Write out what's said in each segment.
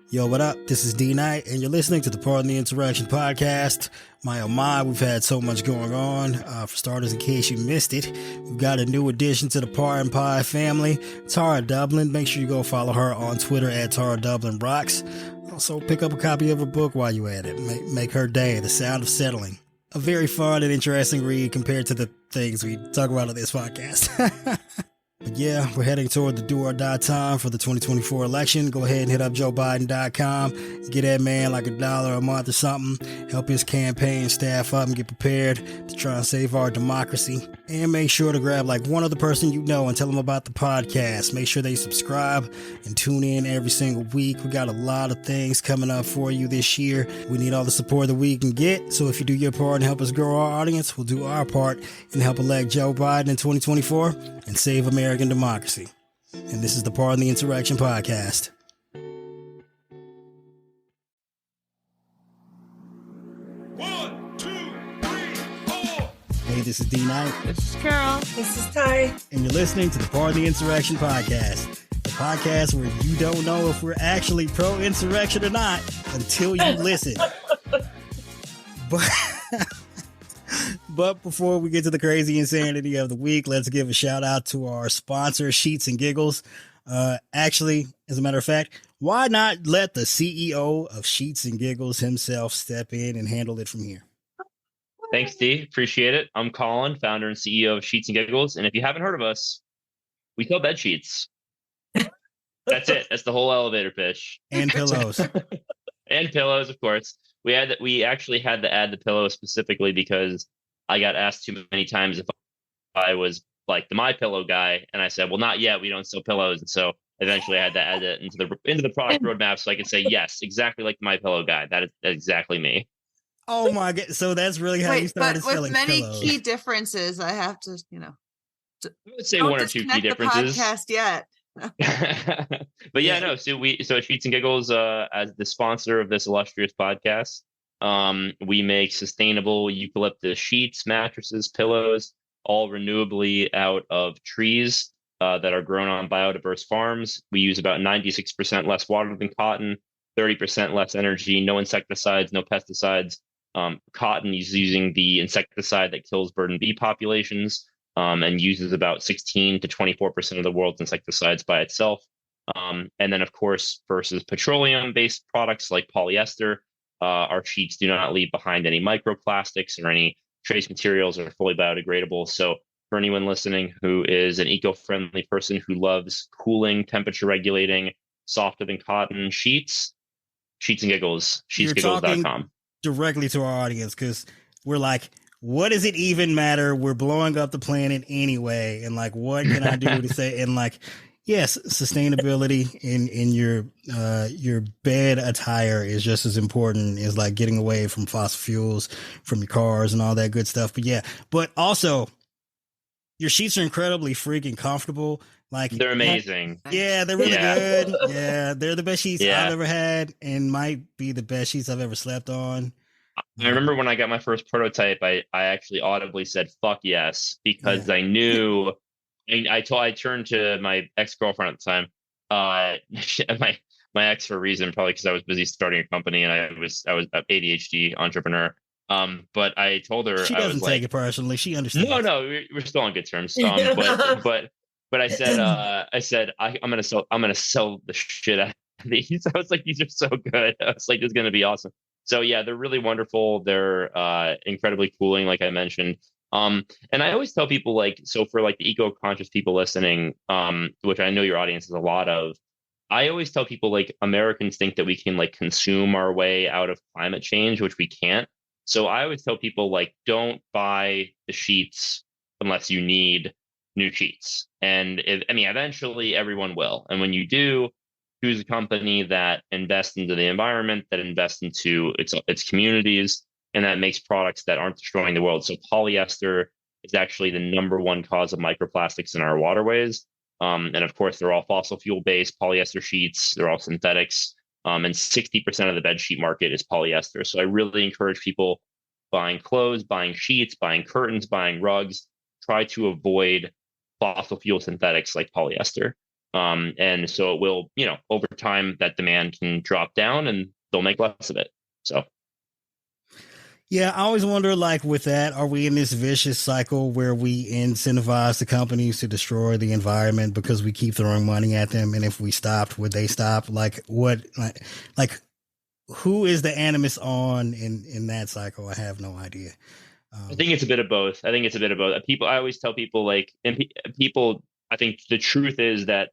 Yo, what up? This is D Knight, and you're listening to the Pardon the Interaction podcast. My oh my, we've had so much going on. For starters, in case you missed it, we've got a new addition to the Pardon Pie family, Tara Dublin. Make sure you go follow her on Twitter at Tara Dublin Rocks. Also, pick up a copy of her book while you're at it. Make her day, The Sound of Settling. A very fun and interesting read compared to the things we talk about on this podcast. But yeah, we're heading toward the do or die time for the 2024 election. Go ahead and hit up joebiden.com. Get that man like $1 a month or something. Help his campaign staff up and get prepared to try and save our democracy. And make sure to grab like one other person you know and tell them about the podcast. Make sure they subscribe and tune in every single week. We got a lot of things coming up for you this year. We need all the support that we can get. So if you do your part and help us grow our audience, we'll do our part and help elect Joe Biden in 2024 and save American democracy. And this is the Pardon the Interaction podcast. One, two, three, four. Hey, this is D Knight. This is Carol. This is Ty. And you're listening to the Pardon the Insurrection podcast. The podcast where you don't know if we're actually pro-insurrection or not until you listen. But before we get to the crazy insanity of the week, let's give a shout out to our sponsor, Sheets and Giggles. Actually, as a matter of fact, why not let the CEO of Sheets and Giggles himself step in and handle it from here? Thanks, D. Appreciate it. I'm Colin, founder and CEO of Sheets and Giggles. And if you haven't heard of us, we sell bed sheets. That's it. That's the whole elevator pitch. And pillows. And pillows, of course. We actually had to add the pillow specifically because I got asked too many times if I was like the My Pillow guy, and I said, "Well, not yet. We don't sell pillows." And so eventually, I had to add it into the product roadmap so I could say, "Yes, exactly like the My Pillow guy. That's exactly me." Oh my god! So that's really how you started selling many pillows. Key differences. I have to, I would say one or two key differences. The podcast yet. But yeah, no. So Sheets and Giggles, as the sponsor of this illustrious podcast, we make sustainable eucalyptus sheets, mattresses, pillows, all renewably out of trees that are grown on biodiverse farms. We use about 96% less water than cotton, 30% less energy, no insecticides, no pesticides. Cotton is using the insecticide that kills bird and bee populations. And uses about 16 to 24% of the world's insecticides by itself. And then, of course, versus petroleum-based products like polyester, our sheets do not leave behind any microplastics or any trace materials, are fully biodegradable. So for anyone listening who is an eco-friendly person who loves cooling, temperature regulating, softer than cotton sheets, Sheets and Giggles, sheetsgiggles.com. Directly to our audience, because we're like, what does it even matter? We're blowing up the planet anyway. And like, what can I do to say? And like, yes, sustainability in your bed attire is just as important as like getting away from fossil fuels from your cars and all that good stuff. But yeah, but also your sheets are incredibly freaking comfortable. Like they're amazing. Yeah, they're really good. Yeah, they're the best sheets I've ever had and might be the best sheets I've ever slept on. I remember when I got my first prototype, I actually audibly said, "Fuck yes," because I knew. I turned to my ex-girlfriend at the time, my ex for a reason, probably because I was busy starting a company and I was an ADHD entrepreneur. But I told her she I doesn't was take it personally. She understands. No, we're still on good terms. But I said I'm gonna sell the shit out of these. I was like, these are so good. I was like, this is gonna be awesome. So yeah, they're really wonderful. They're incredibly cooling, like I mentioned. And I always tell people, like, so for like the eco-conscious people listening, which I know your audience is a lot of, I always tell people, like, Americans think that we can like consume our way out of climate change, which we can't. So I always tell people, like, don't buy the sheets unless you need new sheets. And eventually everyone will. And when you do, choose a company that invests into the environment, that invests into its communities, and that makes products that aren't destroying the world. So polyester is actually the number one cause of microplastics in our waterways. And of course, they're all fossil fuel based polyester sheets. They're all synthetics. And 60% of the bed sheet market is polyester. So I really encourage people buying clothes, buying sheets, buying curtains, buying rugs, try to avoid fossil fuel synthetics like polyester. And so it will, over time that demand can drop down and they'll make less of it. So. Yeah, I always wonder, like, with that, are we in this vicious cycle where we incentivize the companies to destroy the environment because we keep throwing money at them? And if we stopped, would they stop? Like, what, like, who is the animus on in that cycle? I have no idea. I think it's a bit of both. I always tell people, like, and people, I think the truth is that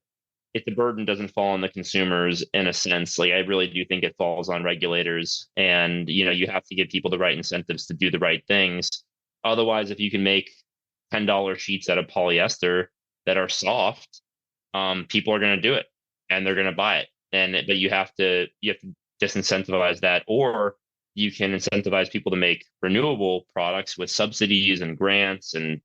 if the burden doesn't fall on the consumers, in a sense, like, I really do think it falls on regulators, and you have to give people the right incentives to do the right things. Otherwise, if you can make $10 sheets out of polyester that are soft, people are going to do it and they're going to buy it. But you have to disincentivize that, or you can incentivize people to make renewable products with subsidies and grants and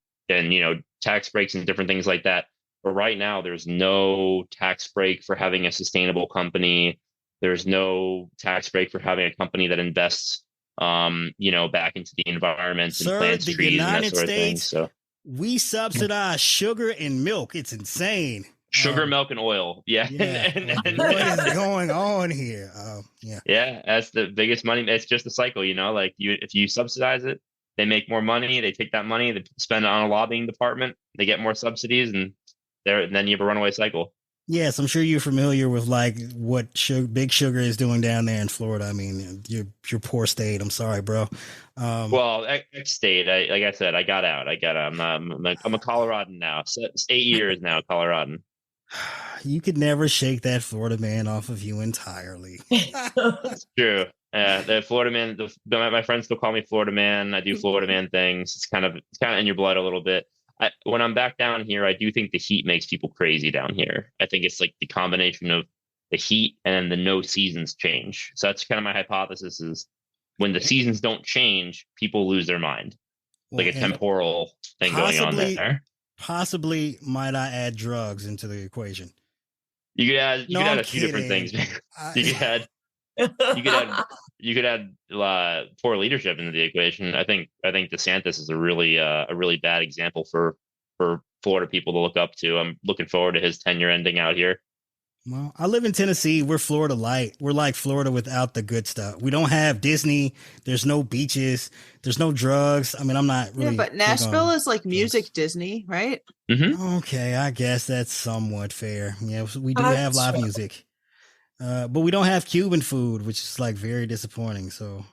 tax breaks and different things like that. But right now, there's no tax break for having a sustainable company. There's no tax break for having a company that invests, back into the environment and plants the trees United and that sort of thing. States, So we subsidize sugar and milk. It's insane. Sugar, milk, and oil. Yeah. Yeah. What is going on here? Yeah. Yeah, that's the biggest money. It's just a cycle, like if you subsidize it, they make more money. They take that money, they spend it on a lobbying department. They get more subsidies, and then you have a runaway cycle. Yes, I'm sure you're familiar with, like, what Big Sugar is doing down there in Florida. I mean, your poor state. I'm sorry, bro. Well, X state. Like I said, I got out. I'm a Coloradan now. So it's 8 years now, Coloradan. You could never shake that Florida man off of you entirely. It's true. The Florida man. My friends still call me Florida man. I do Florida man things. It's kind of in your blood a little bit. When I'm back down here, I do think the heat makes people crazy down here. I think it's like the combination of the heat and the no seasons change. So that's kind of my hypothesis, is when the seasons don't change, people lose their mind. Like a temporal thing going on there. Possibly, might I add drugs into the equation? You could add a few different things. You could add poor leadership into the equation. I think DeSantis is a really bad example for Florida people to look up to. I'm looking forward to his tenure ending out here. Well, I live in Tennessee. We're Florida light. We're like Florida without the good stuff. We don't have Disney. There's no beaches. There's no drugs. I mean, I'm not really. Yeah, but Nashville is like music Disney, right? Mm-hmm. Okay, I guess that's somewhat fair. Yeah, we do have live music. But we don't have Cuban food, which is like very disappointing. So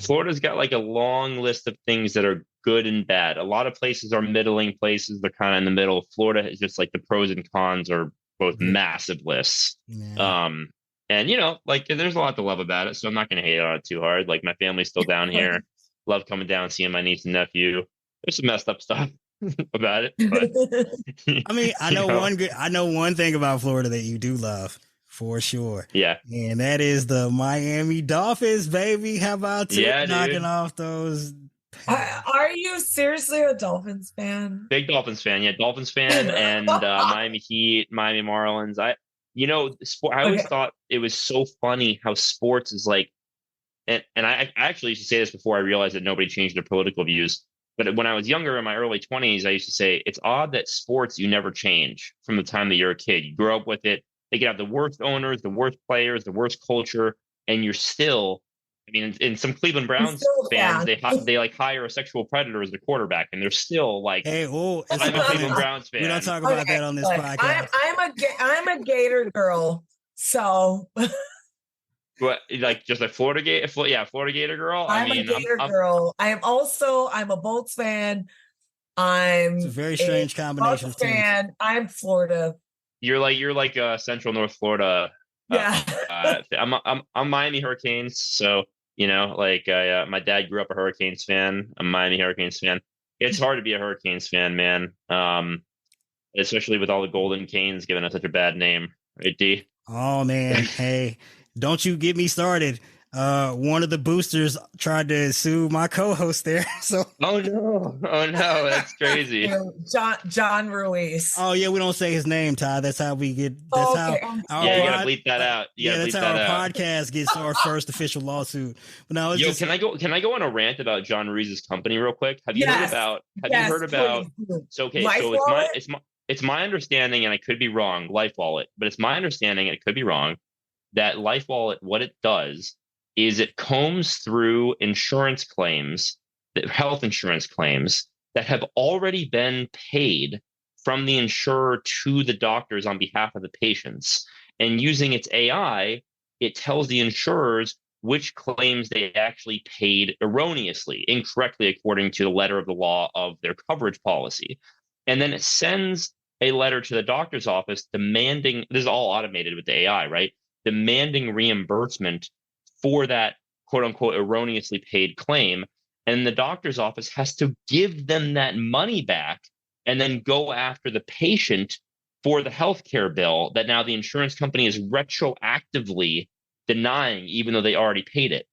Florida's got like a long list of things that are good and bad. A lot of places are middling places. They're kind of in the middle. Florida is just like the pros and cons are both massive lists. Yeah. And like there's a lot to love about it. So I'm not going to hate on it too hard. Like my family's still down here. Love coming down, seeing my niece and nephew. There's some messed up stuff about it. But, I mean, I know one thing about Florida that you do love. For sure. Yeah. And that is the Miami Dolphins, baby. How about knocking off those? Are you seriously a Dolphins fan? Big Dolphins fan. Yeah. Dolphins fan and Miami Heat, Miami Marlins. I always thought it was so funny how sports is like, and I actually used to say this before I realized that nobody changed their political views. But when I was younger, in my early 20s, I used to say, it's odd that sports, you never change from the time that you're a kid. You grow up with it. They could have the worst owners, the worst players, the worst culture, and you're still. I mean, in some Cleveland Browns fans, they like hire a sexual predator as the quarterback, and they're still like, "Hey, I'm a Cleveland Browns fan." We don't talk about that on this podcast. I'm a Gator girl, so. What, like just a Florida Gator? Yeah, Florida Gator girl. I'm a Gator girl. I'm a Bolts fan. It's a very strange combination of teams. Fan. I'm Florida. You're like Central North Florida. Yeah. I'm Miami Hurricanes, so my dad grew up a Hurricanes fan. I'm a Miami Hurricanes fan. It's hard to be a Hurricanes fan, man. Especially with all the Golden Canes giving us such a bad name, right, D? Oh man, hey, don't you get me started. One of the boosters tried to sue my co-host there. So oh no, that's crazy. John Ruiz. Oh yeah, we don't say his name, Ty. That's how we get. That's how. You gotta bleep that out. That's how our podcast gets our first official lawsuit. But now, can I go on a rant about John Ruiz's company real quick? Have you heard about? So it's my understanding, and I could be wrong, Life Wallet, but it's my understanding, and it could be wrong, that Life Wallet, what it does is it combs through insurance claims, health insurance claims that have already been paid from the insurer to the doctors on behalf of the patients. And using its AI, it tells the insurers which claims they actually paid erroneously, incorrectly, according to the letter of the law of their coverage policy. And then it sends a letter to the doctor's office demanding, this is all automated with the AI, right? Demanding reimbursement for that quote unquote erroneously paid claim. And the doctor's office has to give them that money back and then go after the patient for the healthcare bill that now the insurance company is retroactively denying, even though they already paid it.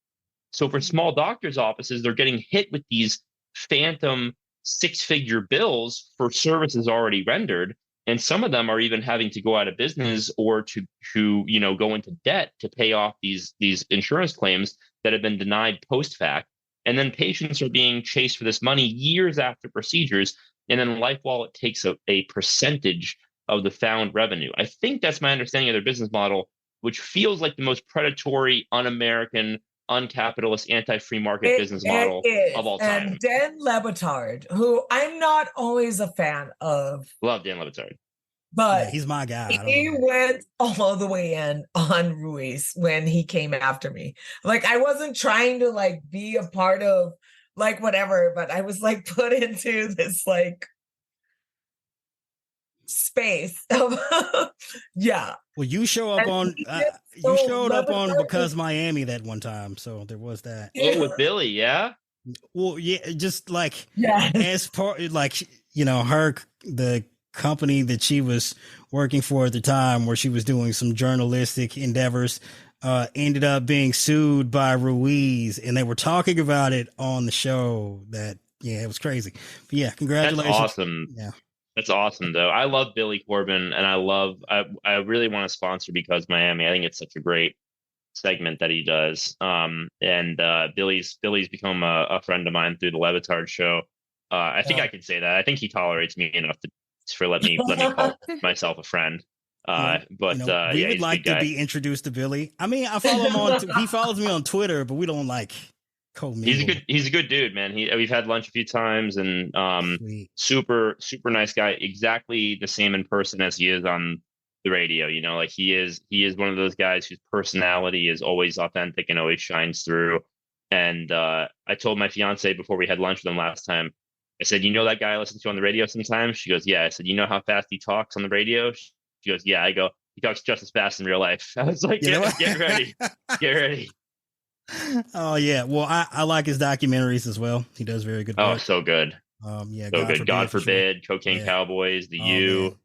So for small doctors' offices, they're getting hit with these phantom six-figure bills for services already rendered. And some of them are even having to go out of business or to go into debt to pay off these insurance claims that have been denied post fact. And then patients are being chased for this money years after procedures. And then Life Wallet takes a percentage of the found revenue. I think that's my understanding of their business model, which feels like the most predatory, un-American, uncapitalist, anti-free market business model of all time. And Dan Le Batard, who I'm not always a fan of. Love Dan Le Batard. But yeah, he's my guy. He went all the way in on Ruiz when he came after me. Like, I wasn't trying to like be a part of like whatever, but I was like put into this like space of yeah. Well, you show up on you showed up on Because Miami that one time, so there was that. Oh, with Billy, yeah. Well, yeah, just like yeah, as part like the company that she was working for at the time, where she was doing some journalistic endeavors, ended up being sued by Ruiz, and they were talking about it on the show. That it was crazy. But yeah, congratulations. That's awesome. Yeah. That's awesome, though. I love Billy Corbin, and I really want to sponsor Because Miami. I think it's such a great segment that he does. Billy's become a friend of mine through the Le Batard show. I think I can say that. I think he tolerates me enough for let me call myself a friend. We would like to be introduced to Billy. I mean, I follow him on. He follows me on Twitter, but we don't like. He's a good dude, man. We've had lunch a few times, and super nice guy. Exactly the same in person as he is on the radio. Like he is one of those guys whose personality is always authentic and always shines through. And I told my fiance before we had lunch with him last time, I said, that guy I listen to on the radio sometimes? She goes, yeah. I said, you know how fast he talks on the radio? She goes, yeah. I go, he talks just as fast in real life. I was like, get ready. Get ready. Oh yeah, well I like his documentaries as well. He does very good work. Oh, so good. So good. God Forbid, sure. Cocaine Cowboys, The U.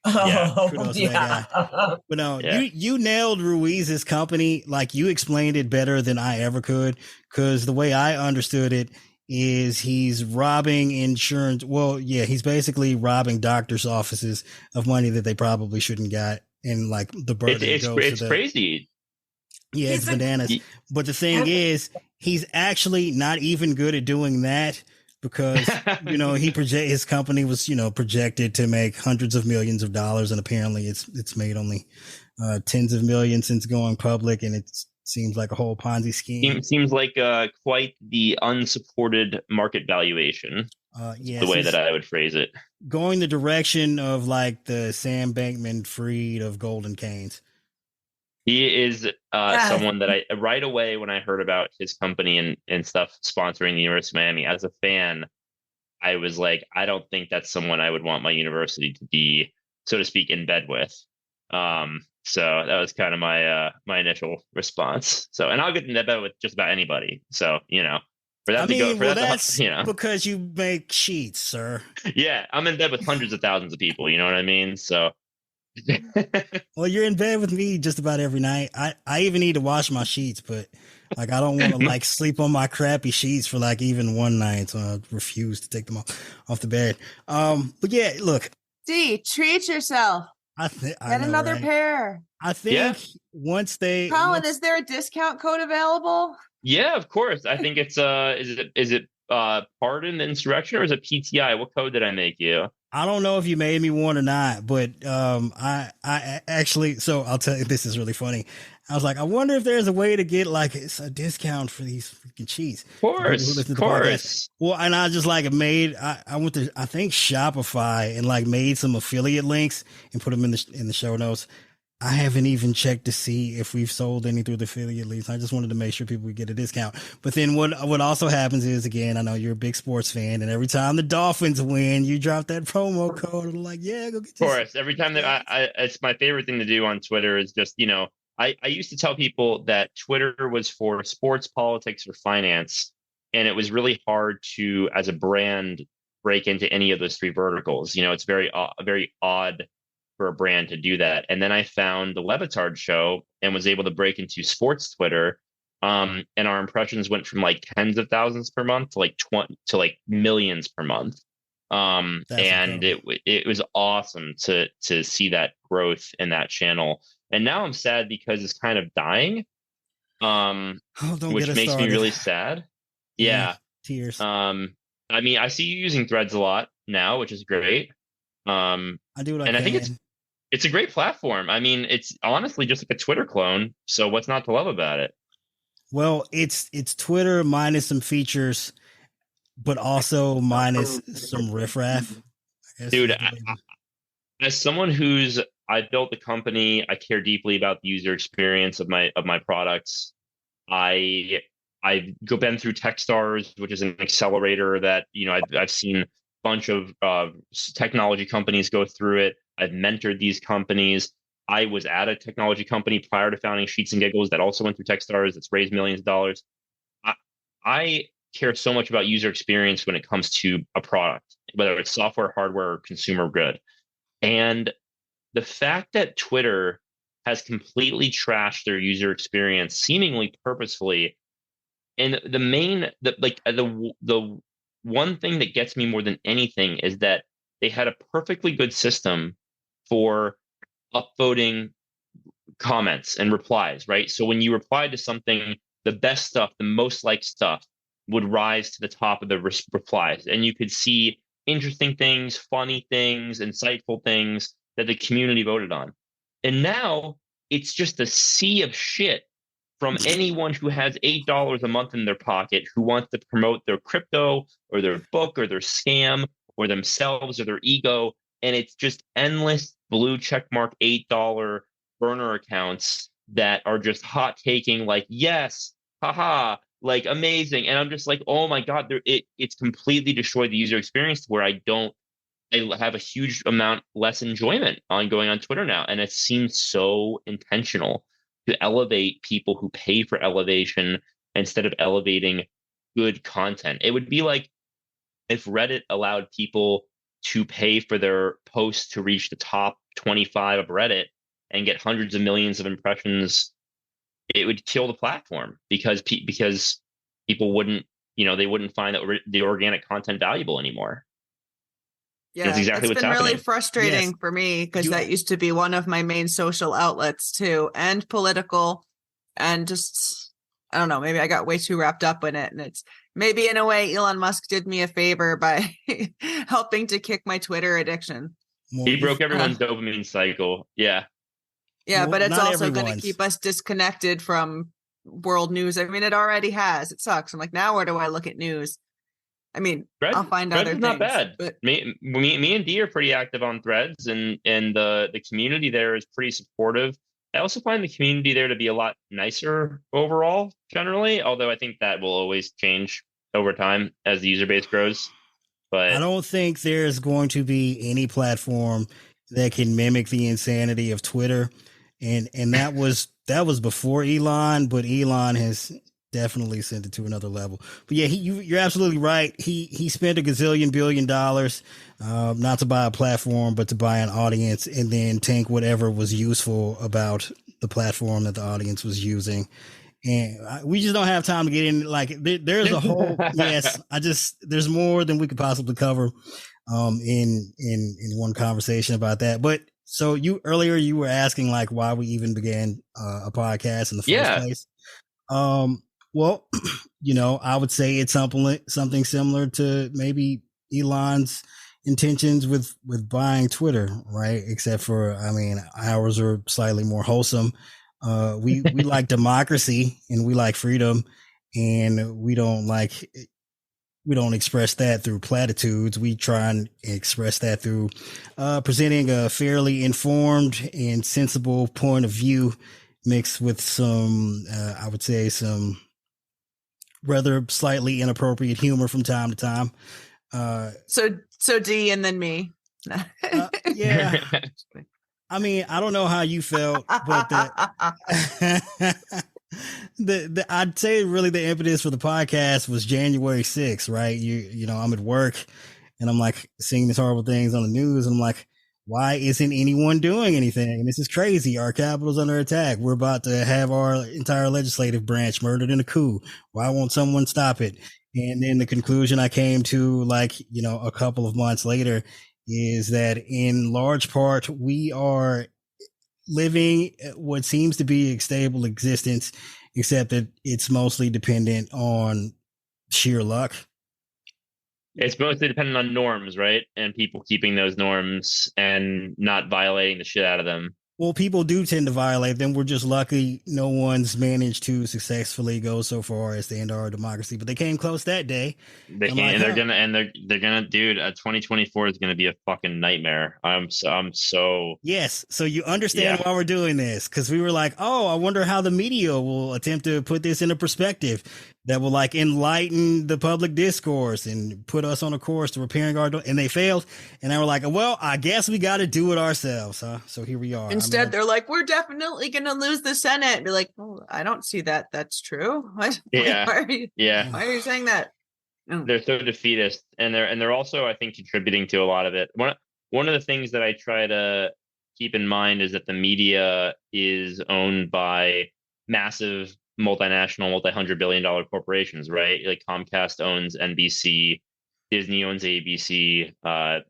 Kudos to that guy. But no, you nailed Ruiz's company. Like, you explained it better than I ever could, because the way I understood it is he's robbing insurance. Well, yeah, he's basically robbing doctors' offices of money that they probably shouldn't got, and like the burden it's crazy. Yeah, it's bananas. But the thing is, he's actually not even good at doing that, because, his company was, projected to make hundreds of millions of dollars. And apparently it's made only tens of millions since going public. And it seems like a whole Ponzi scheme. Seems like quite the unsupported market valuation. The way that I would phrase it. Going the direction of like the Sam Bankman-Fried of Golden Canes. He is someone that I right away when I heard about his company and stuff sponsoring the University of Miami, as a fan, I was like, I don't think that's someone I would want my university to be, so to speak, in bed with. So that was kind of my initial response. So, and I'll get in bed with just about anybody. So, because you make sheets, sir. Yeah, I'm in bed with hundreds of thousands of people. You know what I mean? So. Well, you're in bed with me just about every night. I even need to wash my sheets, but like I don't want to like sleep on my crappy sheets for like even one night, so I refuse to take them off the bed. But yeah, look, D, treat yourself. Get another pair. I think once Colin, is there a discount code available? Yeah, of course. I think it's is it pardon insurrection, or is it PTI? What code did I make you? I don't know if you made me one or not, but I actually, so I'll tell you, this is really funny. I was like, I wonder if there's a way to get like a discount for these freaking cheats for people who listen Of to the podcast. course. Well, and I just like made, I went to, I think Shopify and like made some affiliate links and put them in the show notes. I haven't even checked to see if we've sold any through the affiliate links. I just wanted to make sure people would get a discount. But then what also happens is, again, I know you're a big sports fan, and every time the Dolphins win, you drop that promo code. And like, yeah, go get this. Of course. Every time that it's my favorite thing to do on Twitter is just, I used to tell people that Twitter was for sports, politics, or finance. And it was really hard to, as a brand, break into any of those three verticals. It's very odd for a brand to do that. And then I found the Levitard show and was able to break into sports Twitter. And our impressions went from like tens of thousands per month to like millions per month. And it was awesome to see that growth in that channel. And now I'm sad because it's kind of dying. Which makes me really sad. Yeah. Tears. I mean, I see you using Threads a lot now, which is great. I do and I think it's a great platform. I mean, it's honestly just like a Twitter clone. So what's not to love about it? Well, it's Twitter minus some features, but also minus some riffraff. Dude, as someone I built a company, I care deeply about the user experience of my products. I've been through Techstars, which is an accelerator that I've seen a bunch of technology companies go through it. I've mentored these companies. I was at a technology company prior to founding Sheets and Giggles that also went through Techstars. That's raised millions of dollars. I care so much about user experience when it comes to a product, whether it's software, hardware, or consumer good. And the fact that Twitter has completely trashed their user experience, seemingly purposefully, and the one thing that gets me more than anything is that they had a perfectly good system for upvoting comments and replies, right? So when you replied to something, the best stuff, the most liked stuff would rise to the top of the replies. And you could see interesting things, funny things, insightful things that the community voted on. And now it's just a sea of shit from anyone who has $8 a month in their pocket who wants to promote their crypto or their book or their scam or themselves or their ego. And it's just endless blue checkmark $8 burner accounts that are just hot taking like, yes, haha, like amazing. And I'm just like, oh my God, it's completely destroyed the user experience to where I have a huge amount less enjoyment on going on Twitter now. And it seems so intentional to elevate people who pay for elevation instead of elevating good content. It would be like if Reddit allowed people to pay for their posts to reach the top 25 of Reddit and get hundreds of millions of impressions. It would kill the platform because people wouldn't, they wouldn't find the organic content valuable anymore. Yeah, that's exactly what's been happening. Really frustrating for me because that used to be one of my main social outlets too, and political, and just I don't know, maybe I got way too wrapped up in it, and it's maybe in a way Elon Musk did me a favor by helping to kick my Twitter addiction. He broke everyone's dopamine cycle. Yeah. Yeah, but it's also going to keep us disconnected from world news. I mean, it already has. It sucks. I'm like, now where do I look at news? I mean, I'll find other things. Not bad. But me and Dee are pretty active on Threads, and the community there is pretty supportive. I also find the community there to be a lot nicer overall, generally. Although I think that will always change over time as the user base grows. But I don't think there's going to be any platform that can mimic the insanity of Twitter, and that was before Elon, but Elon has definitely sent it to another level. But yeah, you're absolutely right. He spent $1 billion, not to buy a platform, but to buy an audience and then tank whatever was useful about the platform that the audience was using. And we just don't have time to get in. Like there's a whole, yes, there's more than we could possibly cover, in one conversation about that. But so earlier you were asking like why we even began a podcast in the first place. Well, I would say it's something similar to maybe Elon's intentions with buying Twitter, right? Except for, I mean, ours are slightly more wholesome. We like democracy and we like freedom, and we don't express that through platitudes. We try and express that through presenting a fairly informed and sensible point of view, mixed with some, I would say, some rather slightly inappropriate humor from time to time. So D and then me. Yeah. I mean, I don't know how you felt, but I'd say really the impetus for the podcast was January 6th, right? You know, I'm at work and I'm like seeing these horrible things on the news, and I'm like, why isn't anyone doing anything? And this is crazy. Our capital's under attack. We're about to have our entire legislative branch murdered in a coup. Why won't someone stop it? And then the conclusion I came to, like, you know, a couple of months later, is that in large part we are living what seems to be a stable existence, except that it's mostly dependent on sheer luck. It's mostly dependent on norms, right? And people keeping those norms and not violating the shit out of them. Well, people do tend to violate them. We're just lucky no one's managed to successfully go so far as to end our democracy, but they came close that day. They can, and they're gonna, dude. 2024 is gonna be a fucking nightmare. I'm so. Yes, so you understand why we're doing this, because we were like, oh, I wonder how the media will attempt to put this into perspective that will like enlighten the public discourse and put us on a course to repairing our, and they failed. And they were like, well, I guess we got to do it ourselves, huh? So here we are. Instead, they're like, we're definitely going to lose the Senate. Be like, oh, I don't see that. That's true. Yeah. Why are you saying that? They're so defeatist, and they're also, I think, contributing to a lot of it. One of the things that I try to keep in mind is that the media is owned by massive multinational, multi-hundred-billion-dollar corporations, right? Like Comcast owns NBC, Disney owns ABC, $300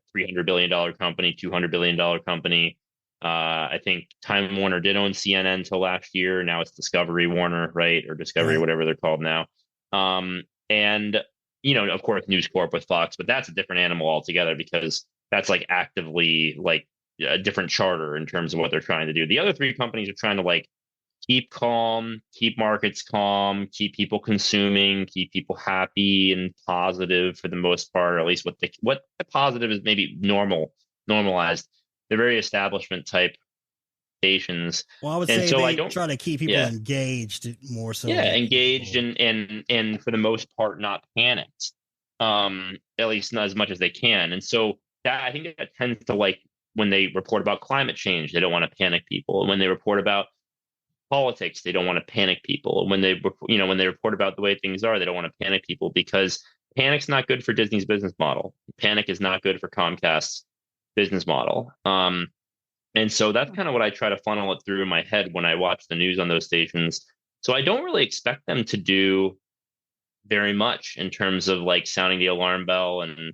billion company, $200 billion company. I think Time Warner did own CNN until last year. Now it's Discovery Warner, right? Or Discovery, whatever they're called now. And, you know, of course, News Corp with Fox, but that's a different animal altogether, because that's like actively like a different charter in terms of what they're trying to do. The other three companies are trying to like keep calm, keep markets calm, keep people consuming, keep people happy and positive for the most part, or at least what the positive is maybe normalized. They're very establishment type stations. Well, I would say so they try to keep people engaged more so. Yeah, engaged and for the most part not panicked. At least not as much as they can. And so that, I think that tends to, like, when they report about climate change, they don't want to panic people. And when they report about politics, they don't want to panic people. And when they report about the way things are, they don't want to panic people, because panic's not good for Disney's business model. Panic is not good for Comcast's business model. And so that's kind of what I try to funnel it through in my head when I watch the news on those stations. So I don't really expect them to do very much in terms of like sounding the alarm bell and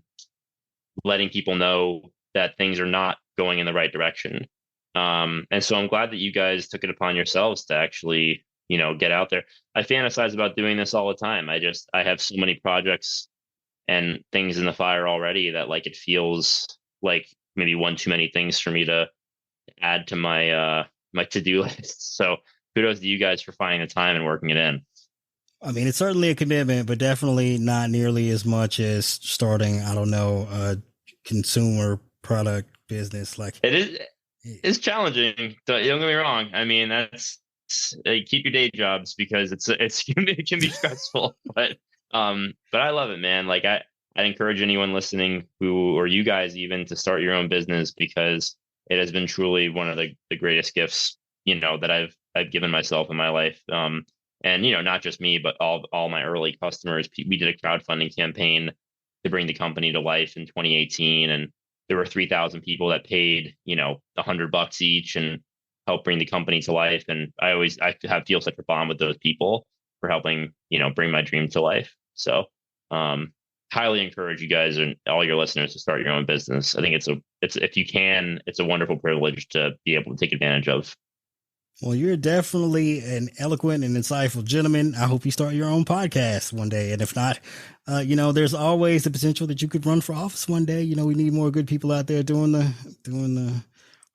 letting people know that things are not going in the right direction. And so I'm glad that you guys took it upon yourselves to actually, you know, get out there. I fantasize about doing this all the time. I have so many projects and things in the fire already that, like, it feels like maybe one too many things for me to add to my my to-do list. So kudos to you guys for finding the time and working it in. I mean, it's certainly a commitment, but definitely not nearly as much as starting, I don't know, a consumer product business. Like, it's challenging. Don't get me wrong. I mean, that's keep your day jobs, because it can be stressful, but I love it, man. Like, I encourage anyone listening or you guys even, to start your own business, because it has been truly one of the greatest gifts, you know, that I've given myself in my life. And, you know, not just me, but all my early customers. We did a crowdfunding campaign to bring the company to life in 2018. And there were 3,000 people that paid, you know, $100 each and helped bring the company to life. And I feel such a bond with those people for helping, you know, bring my dream to life. So, highly encourage you guys and all your listeners to start your own business. I think it's if you can, it's a wonderful privilege to be able to take advantage of. Well, you're definitely an eloquent and insightful gentleman. I hope you start your own podcast one day. And if not, there's always the potential that you could run for office one day. We need more good people out there doing the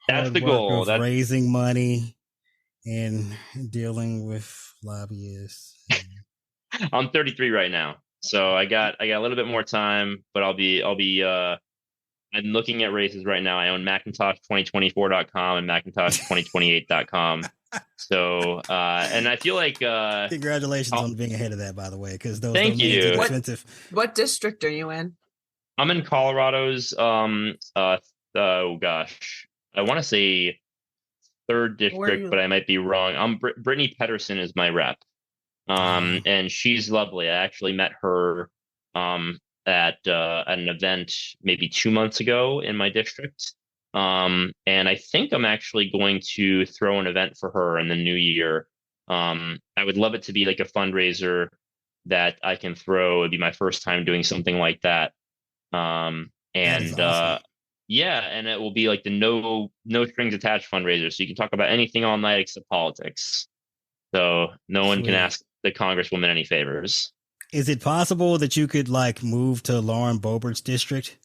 That's hard the work goal. of raising money and dealing with lobbyists. I'm 33 right now, so I got a little bit more time, but I'm looking at races right now. I own McIntosh2024.com and McIntosh2028.com. So, and I feel like congratulations on being ahead of that, by the way, because those thank domains you. are expensive. What district are you in? I'm in Colorado's. Oh gosh, I want to say third district, but I might be wrong. Brittany Pedersen is my rep, and she's lovely. I actually met her at an event maybe 2 months ago in my district. And I think I'm actually going to throw an event for her in the new year. I would love it to be like a fundraiser that I can throw. It'd be my first time doing something like that. And awesome. Yeah, and it will be like the no strings attached fundraiser. So you can talk about anything all night except politics. So no one can ask the Congresswoman any favors. Is it possible that you could like move to Lauren Boebert's district?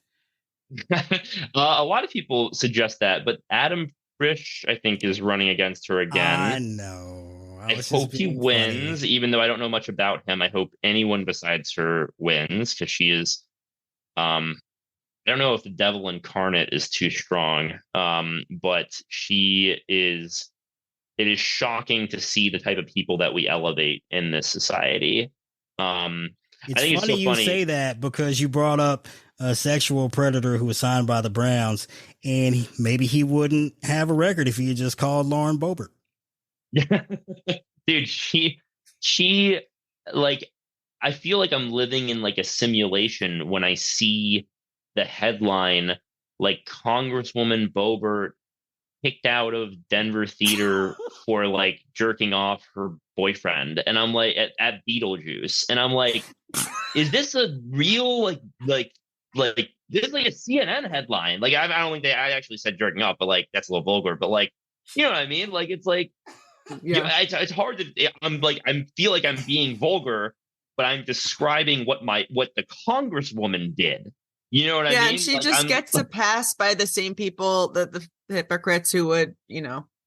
A lot of people suggest that, but Adam Frisch, I think, is running against her again. I know. I hope he wins, even though I don't know much about him. I hope anyone besides her wins, because she is I don't know if the devil incarnate is too strong, but it is shocking to see the type of people that we elevate in this society. It's funny you say that, because you brought up a sexual predator who was signed by the Browns, and maybe he wouldn't have a record if he had just called Lauren Boebert. Dude, she like, I feel like I'm living in like a simulation when I see the headline, like Congresswoman Boebert kicked out of Denver theater for like jerking off her boyfriend, and I'm like at Beetlejuice, and I'm like, is this a real like this is like a CNN headline? Like I don't think I actually said jerking off, but like that's a little vulgar, but like, you know what I mean? Like it's like, yeah, it's hard to. I feel like I'm being vulgar, but I'm describing what the Congresswoman did. You know what I mean? Yeah, and she just gets a pass by the same people, that the hypocrites who would,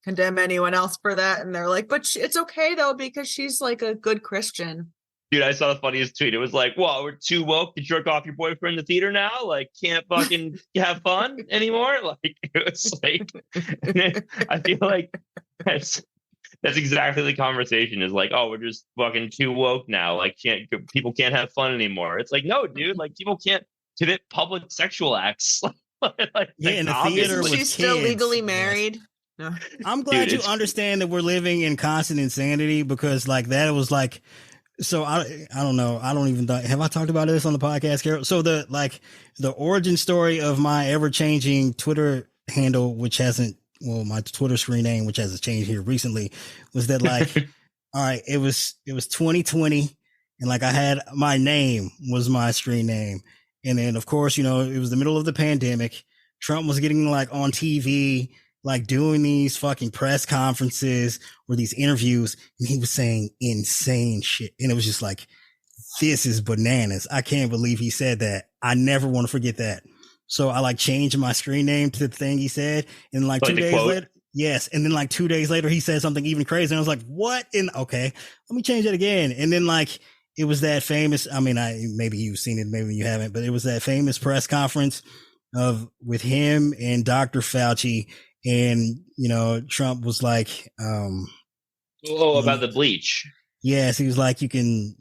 condemn anyone else for that. And they're like, but it's okay though, because she's like a good Christian. Dude, I saw the funniest tweet. It was like, "Well, we're too woke to jerk off your boyfriend in the theater now. Like, can't fucking have fun anymore." Like, it was like, I feel like that's exactly the conversation. Is like, "Oh, we're just fucking too woke now. Like, people can't have fun anymore." It's like, no, dude. Like, people can't commit public sexual acts. In the theater with she's still legally married. No. I'm glad you understand that we're living in constant insanity, because like that was like, so I don't know. I don't even have I talked about this on the podcast, Carol? So the origin story of my ever changing Twitter handle, which hasn't, my Twitter screen name, which hasn't changed here recently, was that like, all right, it was 2020, and like I had my name was my screen name. And then, of course, it was the middle of the pandemic. Trump was getting like on TV, like doing these fucking press conferences or these interviews, and he was saying insane shit. And it was just like, this is bananas. I can't believe he said that. I never want to forget that. So I like changed my screen name to the thing he said. And like 2 days later, yes. And then like 2 days later, he said something even crazy. And I was like, what? And okay, let me change it again. And then like, it was that famous, maybe you've seen it, maybe you haven't, but it was that famous press conference with him and Dr. Fauci, and, Trump was like, about the bleach. Yes. He was like, you can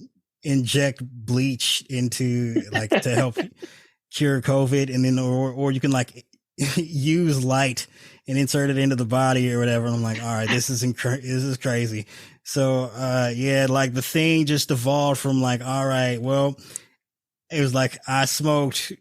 inject bleach into like to help cure COVID. And then, or you can like use light and insert it into the body or whatever. And I'm like, all right, this is crazy. So, like the thing just evolved from like, all right, well, it was like I smoked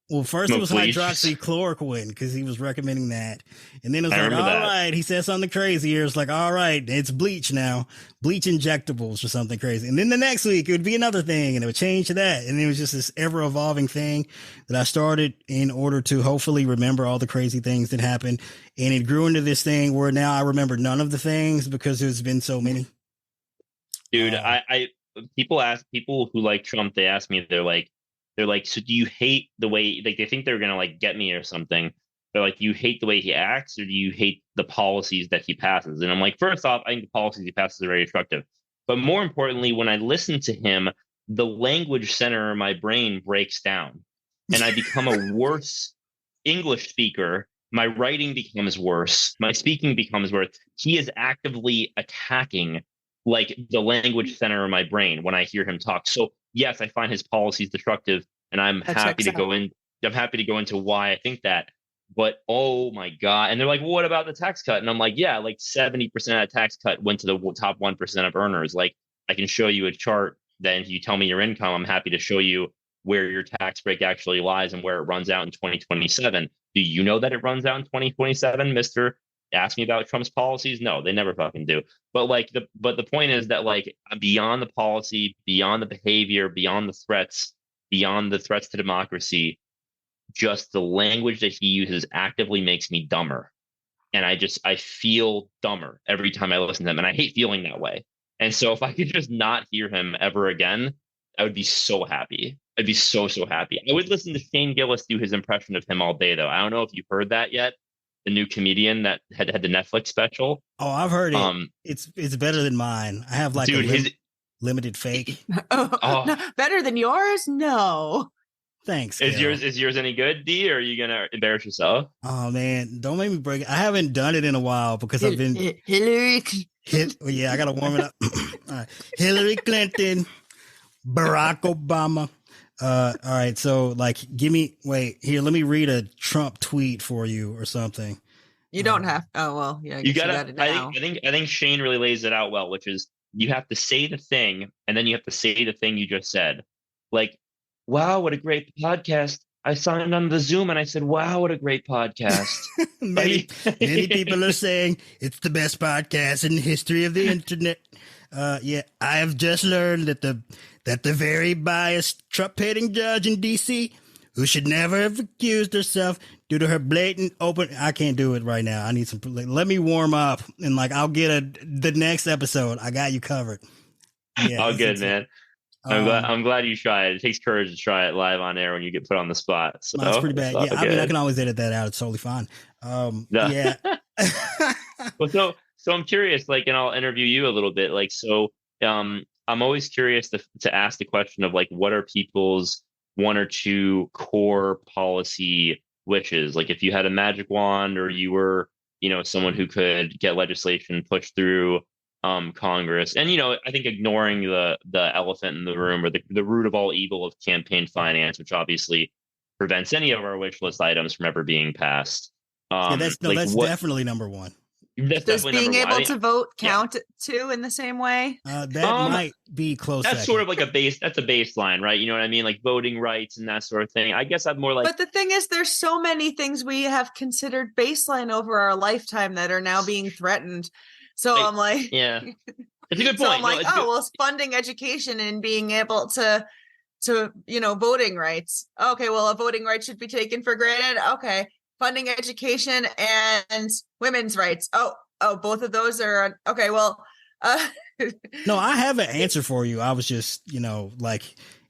Well, first it Smoke was bleach. hydroxychloroquine because he was recommending that. And then it was I like, remember all that. right, he said something crazy here. It's like, all right, it's bleach now, bleach injectables or something crazy. And then the next week it would be another thing and it would change to that. And it was just this ever evolving thing that I started in order to hopefully remember all the crazy things that happened. And it grew into this thing where now I remember none of the things because there's been so many. Dude, people who like Trump, they ask me, they're like, so do you hate the way, like, they think they're gonna like get me or something. They're like, do you hate the way he acts, or do you hate the policies that he passes? And I'm like, first off, I think the policies he passes are very attractive. But more importantly, when I listen to him, the language center in my brain breaks down and I become a worse English speaker. My writing becomes worse. My speaking becomes worse. He is actively attacking like the language center in my brain when I hear him talk. So yes, I find his policies destructive, and I'm That happy to checks go in. I'm happy to go into why I think that. But oh my God. And they're like, well, what about the tax cut? And I'm like, yeah, like 70% of that tax cut went to the top 1% of earners. Like, I can show you a chart. Then if you tell me your income, I'm happy to show you where your tax break actually lies and where it runs out in 2027. Do you know that it runs out in 2027, Mr. Ask me about Trump's policies? No, they never fucking do. But like the point is that like beyond the policy, beyond the behavior, beyond the threats to democracy, just the language that he uses actively makes me dumber. And I feel dumber every time I listen to him. And I hate feeling that way. And so if I could just not hear him ever again, I would be so happy. I'd be so happy. I would listen to Shane Gillis do his impression of him all day, though. I don't know if you've heard that yet. The new comedian that had the Netflix special. Oh, I've heard it. It's better than mine. I have like dude, limited fake. Oh, no, better than yours? No. Thanks. Is Gil. yours any good, D? Or are you gonna embarrass yourself? Oh man, don't make me break it. I haven't done it in a while because I've been Hillary. Yeah, I gotta warm it up. All right. Hillary Clinton, Barack Obama. All right, so like let me read a Trump tweet for you or something. You don't have. Oh well, yeah. You gotta. I think Shane really lays it out well, which is you have to say the thing, and then you have to say the thing you just said. Like, wow, what a great podcast! I signed on the Zoom and I said, wow, what a great podcast. many people are saying it's the best podcast in the history of the internet. Yeah, I have just learned that the very biased Trump-hating judge in D.C., who should never have accused herself due to her blatant I can't do it right now. I need some, let me warm up and I'll get the next episode. I got you covered. Yeah, all good, man. I'm glad you tried. It takes courage to try it live on air when you get put on the spot. So that's pretty bad. Yeah, I mean, I can always edit that out. It's totally fine. Yeah. Well, so I'm curious, and I'll interview you a little bit. I'm always curious to ask the question of what are people's one or two core policy wishes? If you had a magic wand, or you were, someone who could get legislation pushed through Congress, and I think ignoring the elephant in the room, or the root of all evil of campaign finance, which obviously prevents any of our wish list items from ever being passed. That's definitely number one. Does being able to vote count too in the same way? That might be close. That's sort of that's a baseline, right? You know what I mean? Like voting rights and that sort of thing. I guess I'm more like. But the thing is, there's so many things we have considered baseline over our lifetime that are now being threatened. So I'm like, yeah, it's a good point. So I'm like, it's funding education and being able to voting rights. Okay, well, a voting right should be taken for granted. Okay. Funding education and women's rights. Oh, both of those are okay. Well, no, I have an answer for you. I was just,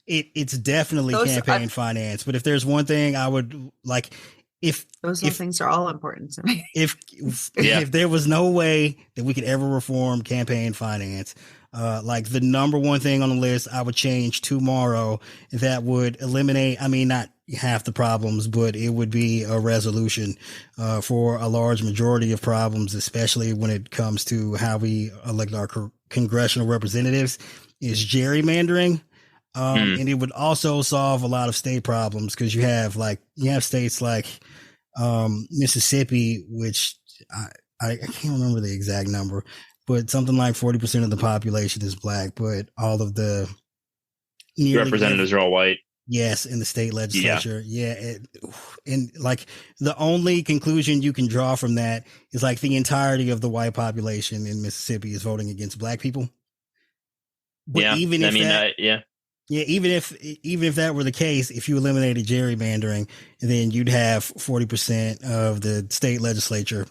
it's definitely campaign finance. But if there's one thing I would if things are all important to me. If there was no way that we could ever reform campaign finance, the number one thing on the list I would change tomorrow that would eliminate, not half the problems, but it would be a resolution for a large majority of problems, especially when it comes to how we elect our congressional representatives, is gerrymandering. And it would also solve a lot of state problems, because you have states like Mississippi, which I can't remember the exact number, but something like 40% of the population is black, but all of the representatives are all white. Yes, in the state legislature. Yeah. And like the only conclusion you can draw from that is like the entirety of the white population in Mississippi is voting against black people. But Yeah, even I if mean, that, yeah, yeah, even if that were the case, if you eliminated gerrymandering, then you'd have 40% of the state legislature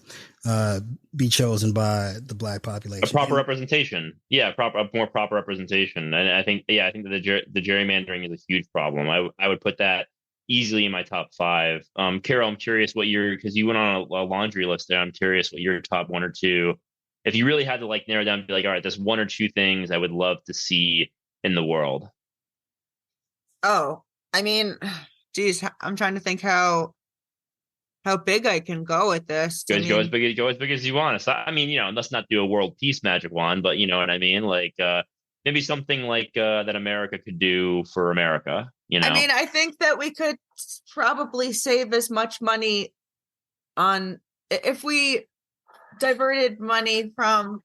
be chosen by the black a population. proper And representation. Yeah, a more proper representation. And I think that the gerrymandering is a huge problem. I would put that easily in my top five. Carol, I'm curious what your, because you went on a laundry list there. I'm curious what your top one or two, if you really had to like narrow down, be like, all right, there's one or two things I would love to see in the world. Oh, I mean, geez, I'm trying to think how big I can go with this. I Go as mean, big as you want. So, I mean, let's not do a world peace magic wand, but you know what I mean. Like maybe something like that America could do for America. I think that we could probably save as much money on if we diverted money from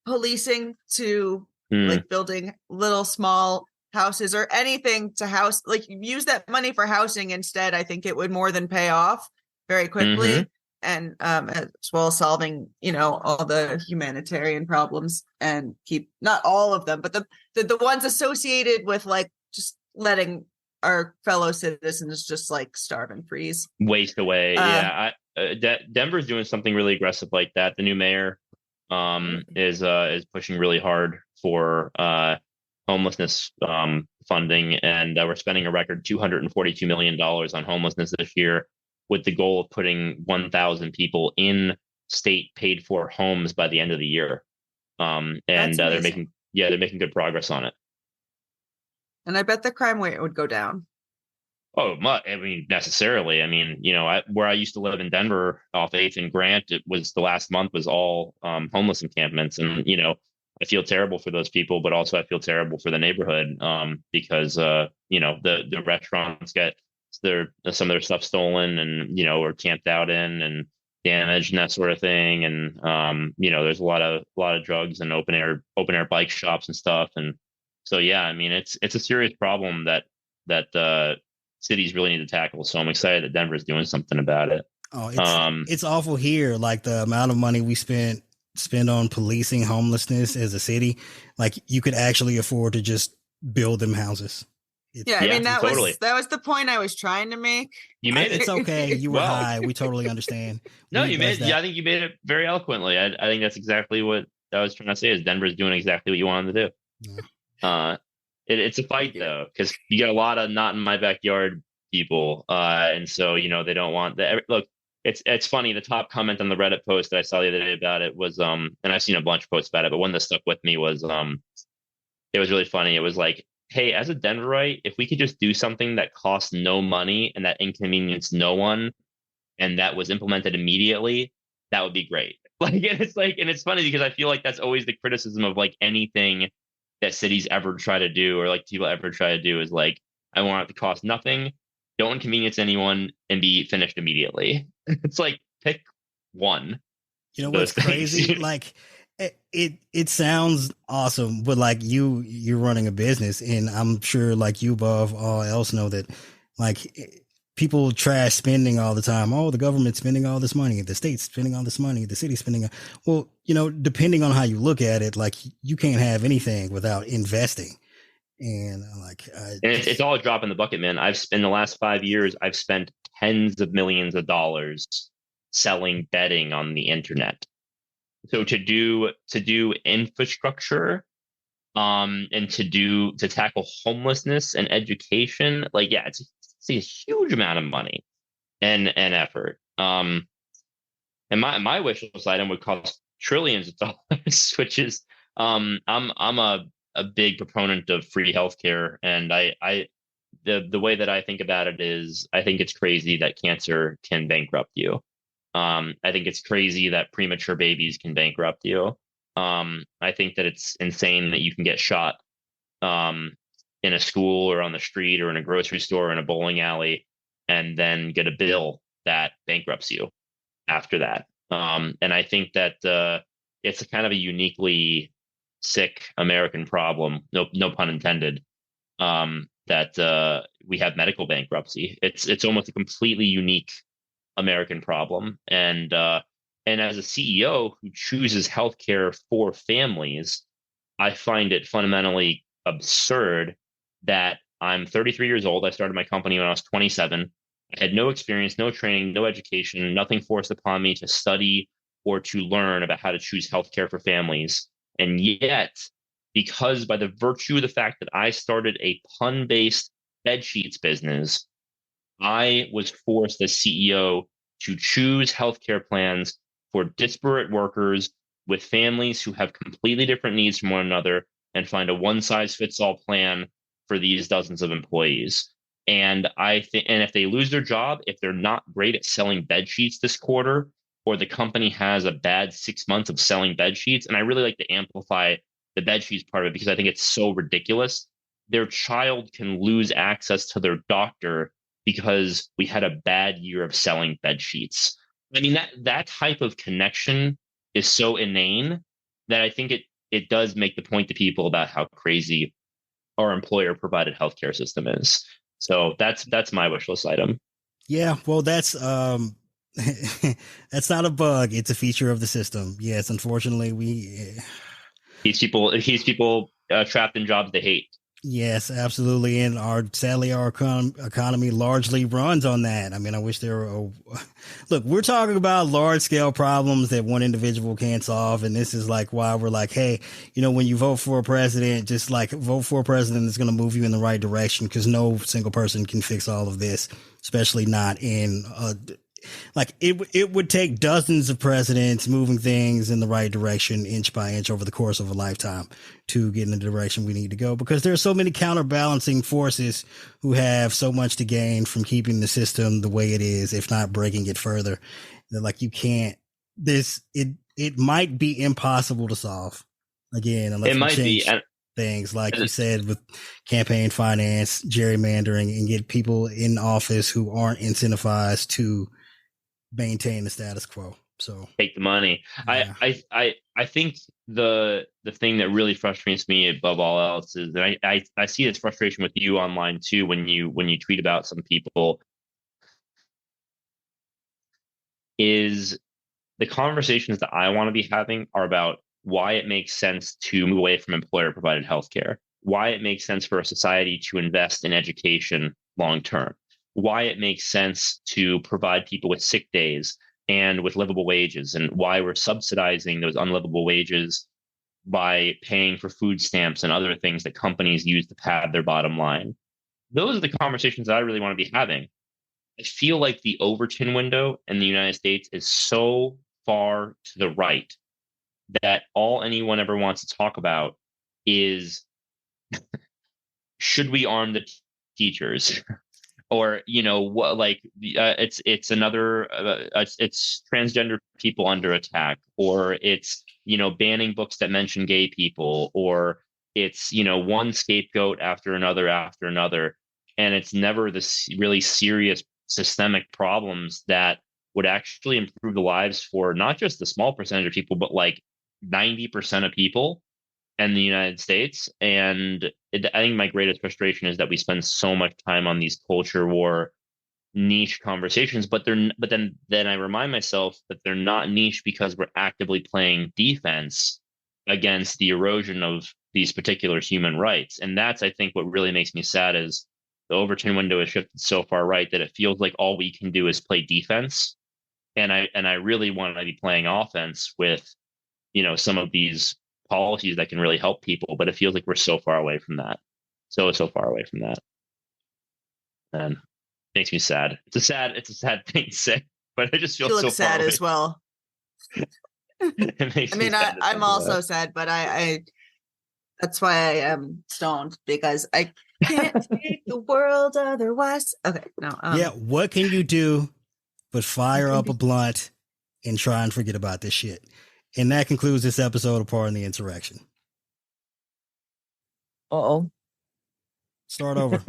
policing to Hmm. like building little small houses or anything to house, like use that money for housing instead. I think it would more than pay off very Mm-hmm. quickly, and as well as solving all the humanitarian problems, and keep not all of them but the ones associated with like just letting our fellow citizens just like starve and freeze. Waste away. uh Yeah, Denver's doing something really aggressive like that. The new mayor is pushing really hard for homelessness funding, and we're spending a record $242 million on homelessness this year, with the goal of putting 1,000 people in state paid for homes by the end of the year. And that's they're amazing. making good progress on it. And I bet the crime rate would go down. Oh, I mean, necessarily. I mean, where I used to live in Denver off 8th and Grant, it was the last month was all homeless encampments. And, I feel terrible for those people, but also I feel terrible for the neighborhood because, the restaurants get some of their stuff stolen and, or camped out in and damaged and that sort of thing. And, there's a lot of drugs and open air bike shops and stuff. And so, yeah, I mean, it's a serious problem that cities really need to tackle. So I'm excited that Denver's doing something about it. oh, Um, it's awful here. Like the amount of money we spend on policing homelessness as a city, like you could actually afford to just build them houses. Yeah, I yeah, mean that totally. was the point I was trying to make. You made It's it. okay. You were Well, high. We totally understand. no, We does yeah, that. I think you made it very eloquently. I think that's exactly what I was trying to say is Denver's doing exactly what you wanted to do. Yeah. It's a fight though, because you get a lot of not in my backyard people. And so, they don't want that. Look, it's funny. The top comment on the Reddit post that I saw the other day about it was, and I've seen a bunch of posts about it, but one that stuck with me was, it was really funny. It was like, hey, as a Denverite, if we could just do something that costs no money and that inconvenienced no one, and that was implemented immediately, that would be great. And it's funny because I feel like that's always the criticism of like anything that cities ever try to do or like people ever try to do is like, I want it to cost nothing, don't inconvenience anyone, and be finished immediately. It's like pick one You know of what's those crazy? things. Like it sounds awesome, but like you're running a business, and I'm sure like you above all else know that like people trash spending all the time. Oh, the government's spending all this money, the state's spending all this money, the city's spending. Well, depending on how you look at it, like you can't have anything without investing. And like, And it's all a drop in the bucket, man. I've spent the last 5 years, I've spent tens of millions of dollars selling betting on the internet. So to do infrastructure, and to tackle homelessness and education, like yeah, it's a huge amount of money and effort. And my wish list item would cost trillions of dollars, which is I'm a big proponent of free healthcare, and the way that I think about it is I think it's crazy that cancer can bankrupt you. I think it's crazy that premature babies can bankrupt you. I think that it's insane that you can get shot in a school or on the street or in a grocery store or in a bowling alley and then get a bill that bankrupts you after that. And I think that it's a kind of a uniquely sick American problem, no pun intended, that we have medical bankruptcy. It's almost a completely unique American problem. And as a CEO who chooses healthcare for families, I find it fundamentally absurd that I'm 33 years old. I started my company when I was 27. I had no experience, no training, no education, nothing forced upon me to study or to learn about how to choose healthcare for families. And yet, because by the virtue of the fact that I started a pun-based bed sheets business, I was forced as CEO to choose healthcare plans for disparate workers with families who have completely different needs from one another and find a one size fits all plan for these dozens of employees. And I think, and if they lose their job, if they're not great at selling bed sheets this quarter, or the company has a bad 6 months of selling bed sheets, and I really like to amplify the bed sheets part of it because I think it's so ridiculous. Their child can lose access to their doctor because we had a bad year of selling bed sheets. I mean, that type of connection is so inane that I think it does make the point to people about how crazy our employer provided healthcare system is. So that's my wish list item. Yeah, well, that's that's not a bug. It's a feature of the system. Yes, unfortunately, These people trapped in jobs they hate. Yes, absolutely. And sadly, our economy largely runs on that. I mean, I wish there were, look, we're talking about large scale problems that one individual can't solve. And this is like why we're like, hey, when you vote for a president, just like vote for a president that's going to move you in the right direction, because no single person can fix all of this, especially not in like it would take dozens of presidents moving things in the right direction inch by inch over the course of a lifetime to get in the direction we need to go, because there are so many counterbalancing forces who have so much to gain from keeping the system the way it is, if not breaking it further, that like you can't it might be impossible to solve again unless we change things like you said with campaign finance, gerrymandering, and get people in office who aren't incentivized to maintain the status quo. So take the money. Yeah. I think the thing that really frustrates me above all else is that I see this frustration with you online too when you tweet about some people, is the conversations that I want to be having are about why it makes sense to move away from employer provided healthcare, why it makes sense for a society to invest in education long term, why it makes sense to provide people with sick days and with livable wages, and why we're subsidizing those unlivable wages by paying for food stamps and other things that companies use to pad their bottom line. Those are the conversations that I really want to be having. I feel like the Overton window in the United States is so far to the right that all anyone ever wants to talk about is should we arm the teachers? Or what, like it's another it's transgender people under attack, or it's banning books that mention gay people, or it's one scapegoat after another, and it's never this really serious systemic problems that would actually improve the lives for not just the small percentage of people, but like 90% of people in the United States. And I think my greatest frustration is that we spend so much time on these culture war niche conversations, but then I remind myself that they're not niche because we're actively playing defense against the erosion of these particular human rights. And that's, I think, what really makes me sad is the Overton window has shifted so far right that it feels like all we can do is play defense. And I really want to be playing offense with, some of these policies that can really help people, but it feels like we're so far away from that. So far away from that. And it makes me sad. It's a sad thing to say, but I just feel so sad far as well. I'm also sad, but I that's why I am stoned, because I can't take the world otherwise. Okay, no. Yeah, what can you do but fire up a blunt and try and forget about this shit? And that concludes this episode of Pardon the Insurrection. Uh-oh. Start over.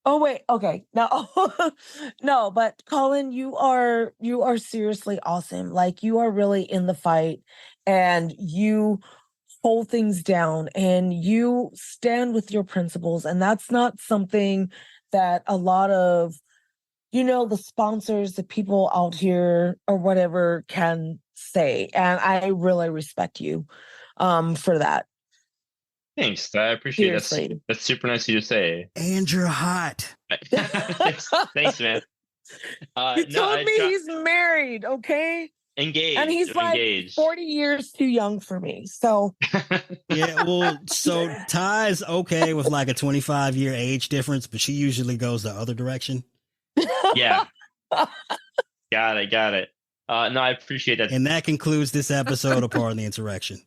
Oh, wait. Okay. No, but Colin, you are seriously awesome. Like, you are really in the fight, and you hold things down and you stand with your principles. And that's not something that a lot of, the sponsors, the people out here or whatever can say. And I really respect you for that. Thanks. I appreciate it. Seriously. That's super nice of you to say. And you're hot. Thanks, man. You told me he's married, okay? Engaged. And he's like engaged. 40 years too young for me. So Yeah, well, so Ty's okay with like a 25-year age difference, but she usually goes the other direction. Yeah. Got it. No, I appreciate that. And that concludes this episode of Pardon the Insurrection.